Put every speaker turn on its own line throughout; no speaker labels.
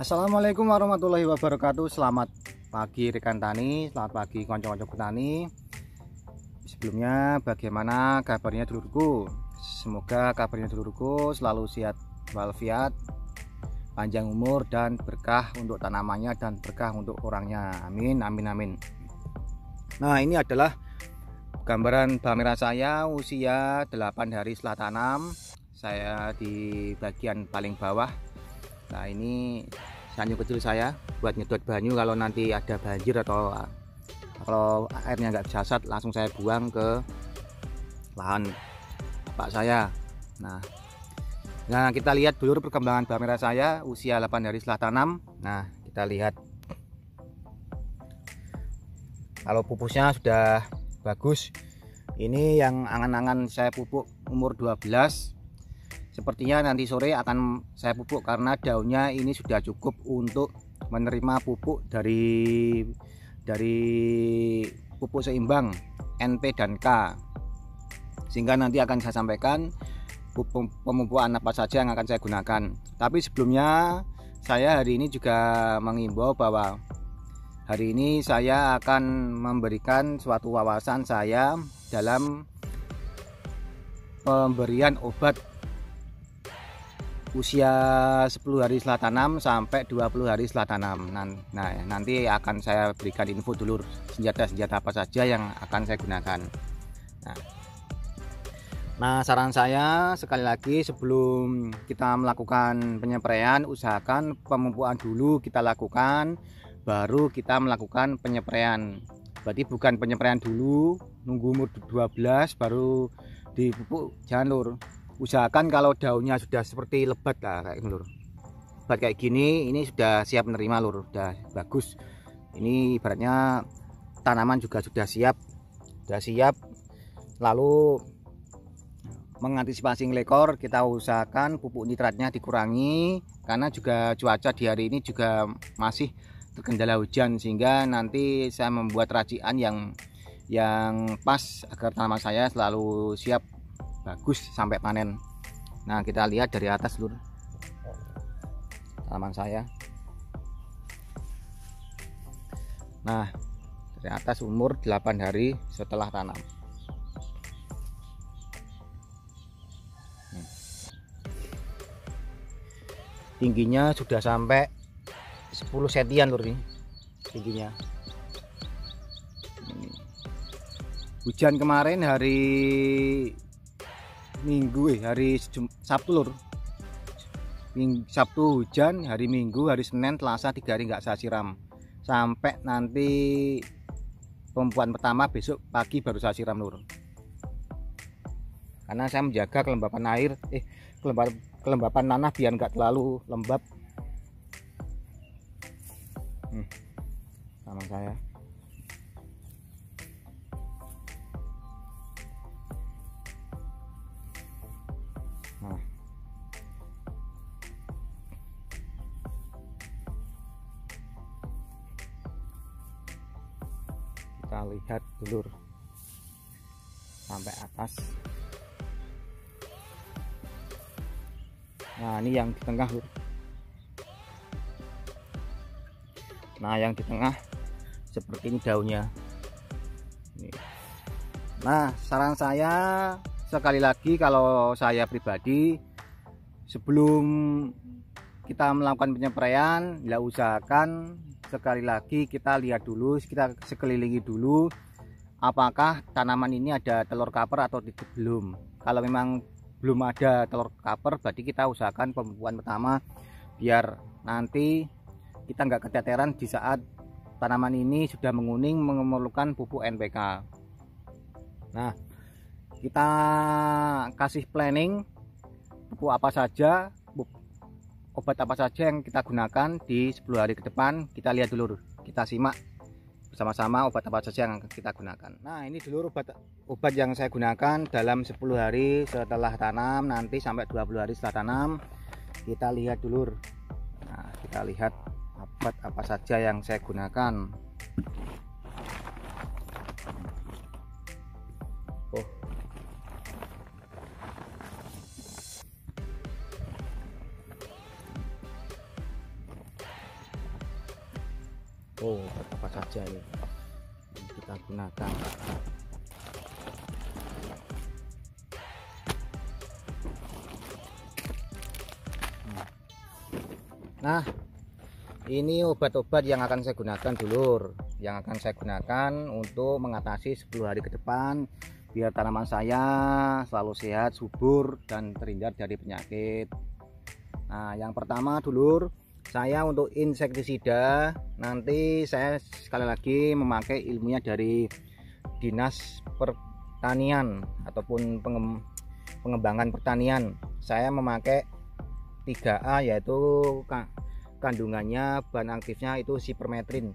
Assalamualaikum warahmatullahi wabarakatuh. Selamat pagi rekan tani, selamat pagi konco-konco petani. Sebelumnya bagaimana kabarnya dulurku? Semoga kabarnya dulurku selalu sehat walafiat, panjang umur dan berkah untuk tanamannya dan berkah untuk orangnya. Amin amin amin. Nah, ini adalah gambaran bamera saya usia 8 hari setelah tanam. Saya di bagian paling bawah. Nah, ini sanyu kecil saya buat nyedot banyu kalau nanti ada banjir atau kalau airnya nggak bisa langsung saya buang ke lahan pak saya. Nah, kita lihat dulu perkembangan bamera saya usia 8 hari setelah tanam. Nah, kita lihat kalau pupusnya sudah bagus. Ini yang angan-angan saya pupuk umur 12. Sepertinya nanti sore akan saya pupuk karena daunnya ini sudah cukup untuk menerima pupuk dari pupuk seimbang NP dan K, sehingga nanti akan saya sampaikan pemupukan apa saja yang akan saya gunakan. Tapi sebelumnya saya hari ini juga mengimbau bahwa hari ini saya akan memberikan suatu wawasan saya dalam pemberian obat usia 10 hari setelah tanam sampai 20 hari setelah tanam. Nah, nanti akan saya berikan info dulu senjata-senjata apa saja yang akan saya gunakan. Nah, saran saya sekali lagi sebelum kita melakukan penyepraian, usahakan pemupukan dulu kita lakukan, baru kita melakukan penyepraian. Berarti bukan penyepraian dulu nunggu umur 12 baru dipupuk, jangan lur. Usahakan kalau daunnya sudah seperti lebat lah kayak ini lur, lebat kayak gini, ini sudah siap menerima lur, sudah bagus. Ini ibaratnya tanaman juga sudah siap, lalu mengantisipasi ngelekor, kita usahakan pupuk nitratnya dikurangi karena juga cuaca di hari ini juga masih terkendala hujan, sehingga nanti saya membuat racikan yang pas agar tanaman saya selalu siap bagus sampai panen. Nah, kita lihat dari atas lur, tanaman saya. Nah, dari atas umur 8 hari setelah tanam. Tingginya sudah sampai 10 sentian lur ini tingginya. Hujan kemarin hari Minggu hari Sabtu lur. Sabtu hujan, hari Minggu, hari Senin, Selasa 3 hari nggak saya siram. Sampai nanti pemupukan pertama besok pagi baru saya siram lur. Karena saya menjaga kelembapan air, kelembapan tanah biar nggak terlalu lembab. Tanaman saya. Kita lihat dulur sampai atas. Nah, ini yang di tengah lur. Nah, yang di tengah seperti ini daunnya. Nah, saran saya sekali lagi, kalau saya pribadi sebelum kita melakukan penyepraian, ya usahakan sekali lagi kita lihat dulu, kita sekelilingi dulu apakah tanaman ini ada telur kaper atau belum. Kalau memang belum ada telur kaper, berarti kita usahakan pemupukan pertama biar nanti kita nggak keteteran di saat tanaman ini sudah menguning memerlukan pupuk NPK. Nah, kita kasih planning pupuk apa saja, obat apa saja yang kita gunakan di 10 hari ke depan. Kita lihat dulu, kita simak bersama-sama obat apa saja yang kita gunakan. Nah, ini dulu obat yang saya gunakan dalam 10 hari setelah tanam, nanti sampai 20 hari setelah tanam. Kita lihat dulu. Nah, kita lihat obat apa saja yang saya gunakan. Oh, apa saja ini yang kita gunakan. Nah, ini obat-obat yang akan saya gunakan dulur, yang akan saya gunakan untuk mengatasi 10 hari ke depan biar tanaman saya selalu sehat, subur, dan terhindar dari penyakit. Nah, yang pertama dulur, saya untuk insektisida nanti saya sekali lagi memakai ilmunya dari Dinas Pertanian ataupun pengembangan pertanian. Saya memakai 3A, yaitu kandungannya bahan aktifnya itu sipermetrin.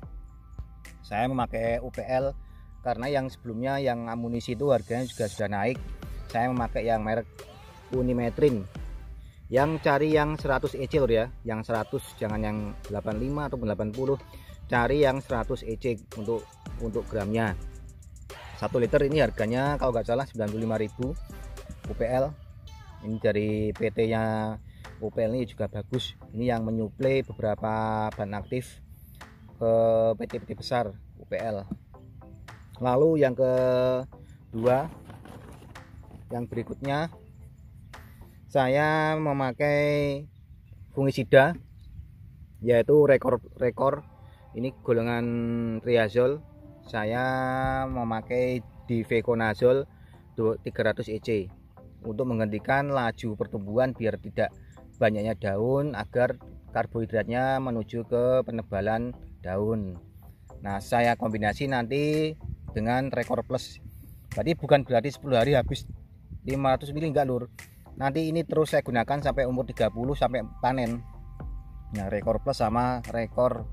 Saya memakai UPL karena yang sebelumnya yang amunisi itu harganya juga sudah naik. Saya memakai yang merek Unimetrin. Yang cari yang 100 EC lor ya, yang 100, jangan yang 85 atau 80. Cari yang 100 EC untuk gramnya. 1 liter ini harganya kalau nggak salah 95.000 UPL. Ini dari PT-nya UPL ini juga bagus. Ini yang menyuplai beberapa bahan aktif ke PT-PT besar UPL. Lalu yang kedua, yang berikutnya saya memakai fungisida yaitu rekor. Ini golongan triazol. Saya memakai difeconazole 300 EC untuk menghentikan laju pertumbuhan biar tidak banyaknya daun, agar karbohidratnya menuju ke penebalan daun. Nah, saya kombinasi nanti dengan Rekor Plus. Berarti bukan berarti 10 hari habis 500 ml, enggak lur. Nanti ini terus saya gunakan sampai umur 30 sampai panen. Nah, Rekor Plus sama Rekor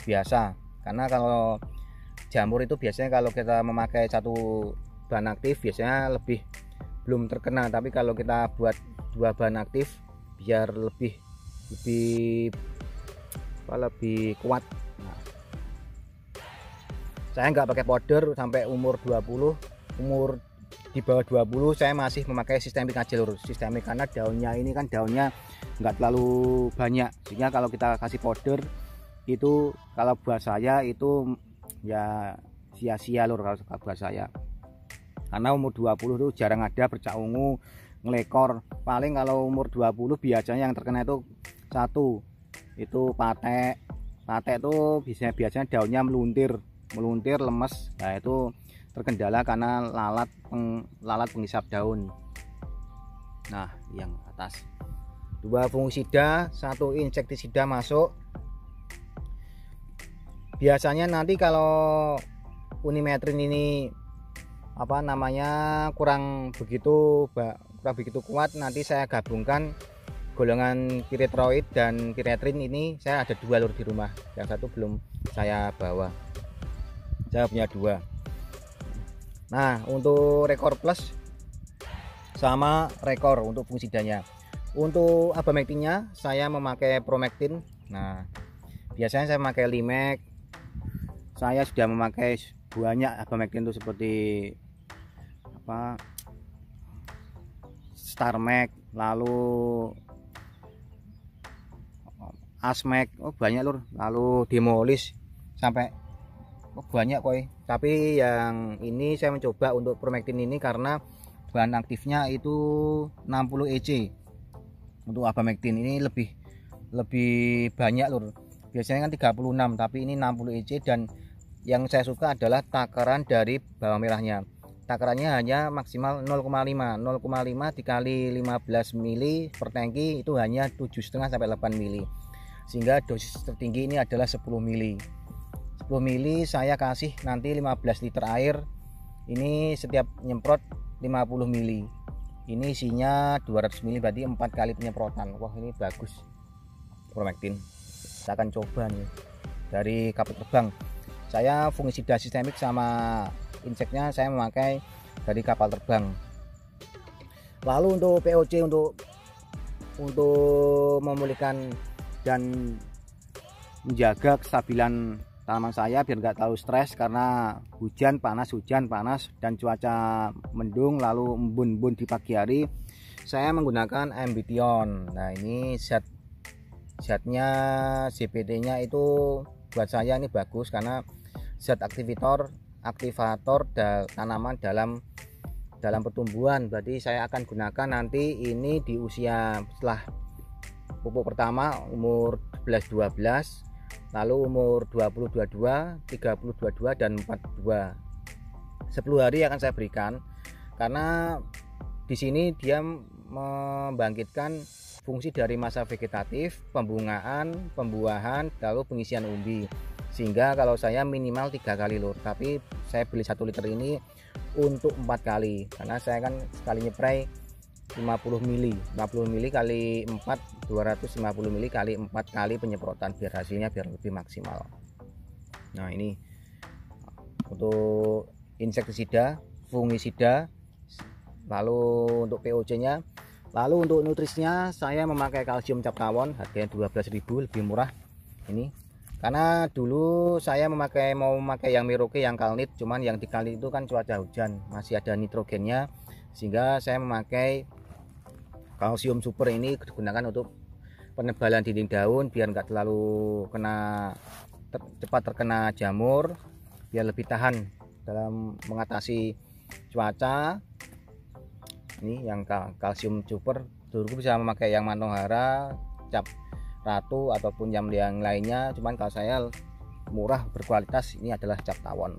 biasa. Karena kalau jamur itu biasanya kalau kita memakai satu bahan aktif biasanya lebih belum terkena, tapi kalau kita buat 2 bahan aktif biar lebih kuat. Nah, saya nggak pakai powder sampai umur 20, umur di bawah 20 saya masih memakai sistemik aja lur. Sistemik karena daunnya ini kan daunnya nggak terlalu banyak, sehingga kalau kita kasih powder itu kalau buat saya itu ya sia-sia lur kalau buat saya. Karena umur 20 itu jarang ada bercak ungu ngelekor. Paling kalau umur 20 biasanya yang terkena itu satu itu patek itu biasanya daunnya meluntir lemes. Nah, itu terkendala karena lalat penghisap daun. Nah, yang atas 2 fungisida, 1 insektisida masuk. Biasanya nanti kalau Unimetrin ini apa namanya kurang begitu kuat, nanti saya gabungkan golongan piritroid dan piretrin. Ini saya ada 2 lur di rumah, yang satu belum saya bawa, saya punya 2. Nah, untuk Rekor Plus sama Rekor untuk fungisidanya. Untuk abamectinnya saya memakai Promectin. Nah, biasanya saya memakai Limek. Saya sudah memakai banyak abamectin itu seperti apa Starmek, lalu Asmek, banyak lur, lalu Demolis, sampai banyak koi. Tapi yang ini saya mencoba untuk Promectin ini karena bahan aktifnya itu 60 EC. Untuk abamectin ini lebih banyak lur. Biasanya kan 36, tapi ini 60 EC. Dan yang saya suka adalah takaran dari bawang merahnya. Takarannya hanya maksimal 0,5 dikali 15 mili per tangki, itu hanya 7,5 sampai 8 mili. Sehingga dosis tertinggi ini adalah 10 mili. 10 mili saya kasih nanti 15 liter air. Ini setiap nyemprot 50 mili. Ini isinya 200 mili, berarti 4 kali penyemprotan. Wah, ini bagus Promectin. Saya akan coba nih dari kapal terbang. Saya fungisida sistemik sama inseknya saya memakai dari kapal terbang. Lalu untuk POC untuk memulihkan dan menjaga kestabilan tanaman saya biar nggak terlalu stres karena hujan panas dan cuaca mendung lalu embun di pagi hari, saya menggunakan Ambition. Nah, ini zatnya CBT nya itu buat saya ini bagus karena zat aktivator tanaman dalam pertumbuhan. Berarti saya akan gunakan nanti ini di usia setelah pupuk pertama umur 11-12, lalu umur 20-22, 30-22 dan 42. 10 hari akan saya berikan karena di sini dia membangkitkan fungsi dari masa vegetatif, pembungaan, pembuahan, lalu pengisian umbi. Sehingga kalau saya minimal 3 kali lur, tapi saya beli 1 liter ini untuk 4 kali karena saya kan sekali nyepray 50 mili kali 4 250 mili kali 4 kali penyemprotan biar hasilnya lebih maksimal. Nah, ini untuk insektisida, fungisida, lalu untuk POC nya, lalu untuk nutrisinya saya memakai kalsium cap tawon, harganya 12.000, lebih murah ini karena dulu saya mau memakai yang Merauke yang Kalnit, cuman yang di Kalnit itu kan cuaca hujan, masih ada nitrogennya, sehingga saya memakai kalsium super ini digunakan untuk penebalan dinding daun biar nggak terlalu cepat terkena jamur, biar lebih tahan dalam mengatasi cuaca. Ini yang kalsium super. Dulu bisa memakai yang Manohara, cap Ratu ataupun yang lainnya, cuman kalau saya murah berkualitas ini adalah cap tawon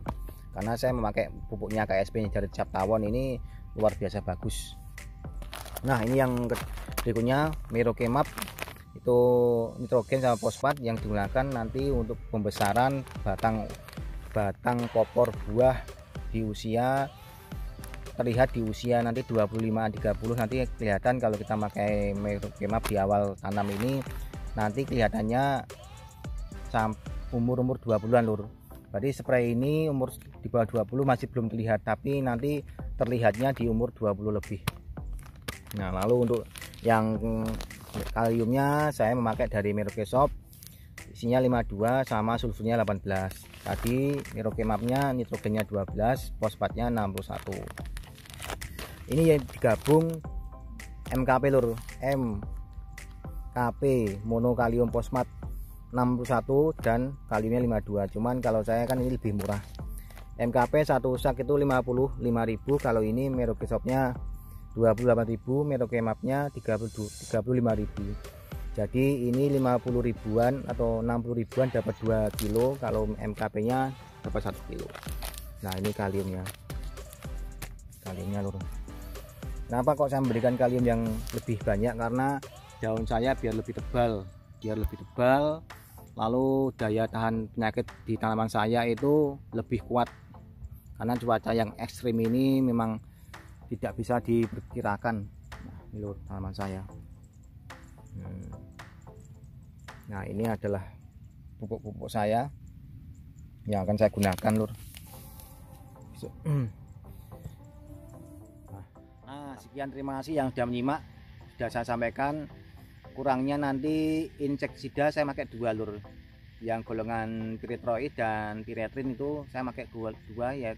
karena saya memakai pupuknya KSP dari cap tawon, ini luar biasa bagus. Nah, ini yang berikutnya Merauke Map, itu nitrogen sama fosfat yang digunakan nanti untuk pembesaran batang popor buah di usia, terlihat di usia nanti 25-30. Nanti kelihatan kalau kita pakai Merauke Map di awal tanam ini, nanti kelihatannya umur 20-an lur. Berarti spray ini umur di bawah 20 masih belum terlihat, tapi nanti terlihatnya di umur 20 lebih. Nah, lalu untuk yang kaliumnya saya memakai dari Merauke Shop, isinya 52 sama sulfurnya 18. Tadi Merauke Mapnya nitrogennya 12, fosfatnya 61. Ini yang digabung MKP lur, KP monokalium fosfat 61 dan kaliumnya 52. Cuman kalau saya kan ini lebih murah. MKP satu sak itu 55.000, kalau ini Merauke Shopnya 28.000, Merauke Mapnya 35.000. Jadi ini 50 ribuan atau 60 ribuan dapat 2 kilo, kalau MKP nya dapat 1 kilo. Nah, ini kaliumnya lur. Kenapa kok saya memberikan kalium yang lebih banyak? Karena daun saya biar lebih tebal, lalu daya tahan penyakit di tanaman saya itu lebih kuat karena cuaca yang ekstrim ini memang tidak bisa diperkirakan. Nah, ini lur tanaman saya. Nah, ini adalah pupuk-pupuk saya yang akan saya gunakan lur. Nah, sekian, terima kasih yang sudah menyimak. Sudah saya sampaikan, kurangnya nanti insektisida saya pakai 2 lur, yang golongan piritroid dan piretrin itu saya pakai 2 ya.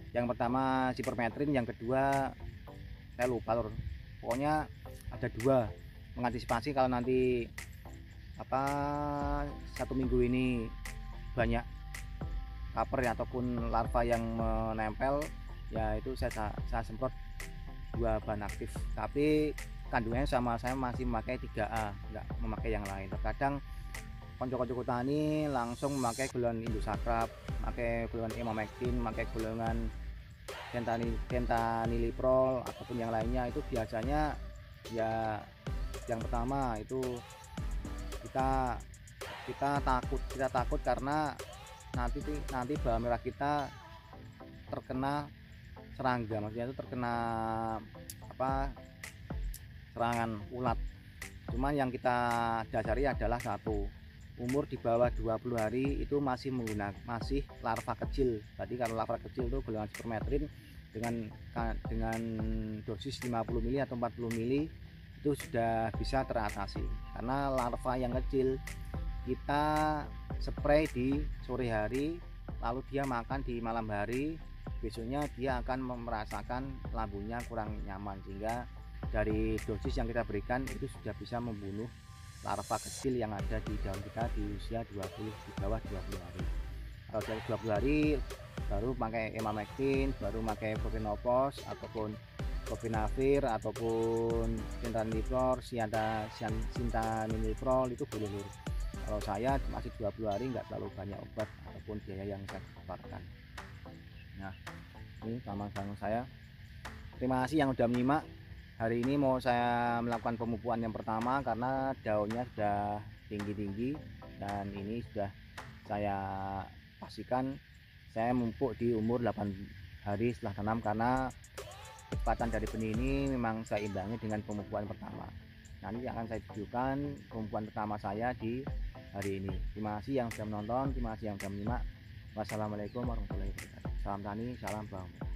Yang pertama sipermetrin, yang kedua saya lupa lur, pokoknya ada 2, mengantisipasi kalau nanti 1 minggu ini banyak kaper ya, ataupun larva yang menempel ya, itu saya semprot 2 bahan aktif, tapi kandungannya sama, saya masih memakai 3A, enggak memakai yang lain. Terkadang konco-konco tani langsung memakai golongan Indosacrap, memakai golongan Emamectin, memakai golongan Pentaniliprol ataupun yang lainnya. Itu biasanya ya yang pertama itu kita takut karena nanti bawang merah kita terkena serangga, maksudnya itu terkena serangan ulat. Cuman yang kita dasari adalah satu, umur di bawah 20 hari itu masih larva kecil. Tadi kalau larva kecil itu golongan sipermetrin dengan dosis 50 mili atau 40 mili itu sudah bisa teratasi. Karena larva yang kecil kita spray di sore hari, lalu dia makan di malam hari, besoknya dia akan merasakan lambungnya kurang nyaman, sehingga dari dosis yang kita berikan itu sudah bisa membunuh larva kecil yang ada di daun kita di usia di bawah 20 hari. Kalau dari 20 hari baru pakai emamectin, baru pakai propionopos ataupun propinavir ataupun sintaniliprol, sintaniliprol itu boleh lur. Kalau saya masih 20 hari nggak terlalu banyak obat ataupun biaya yang saya keluarkan. Nah, ini tanaman saya. Terima kasih yang sudah menyimak. Hari ini mau saya melakukan pemupukan yang pertama karena daunnya sudah tinggi-tinggi dan ini sudah saya pastikan saya memupuk di umur 8 hari setelah tanam, karena kecepatan dari benih ini memang saya imbangi dengan pemupukan pertama. Nanti akan saya tunjukkan pemupukan pertama saya di hari ini. Terima kasih yang sudah menonton, terima kasih yang sudah menyimak. Wassalamualaikum warahmatullahi wabarakatuh. Salam tani, salam bawang.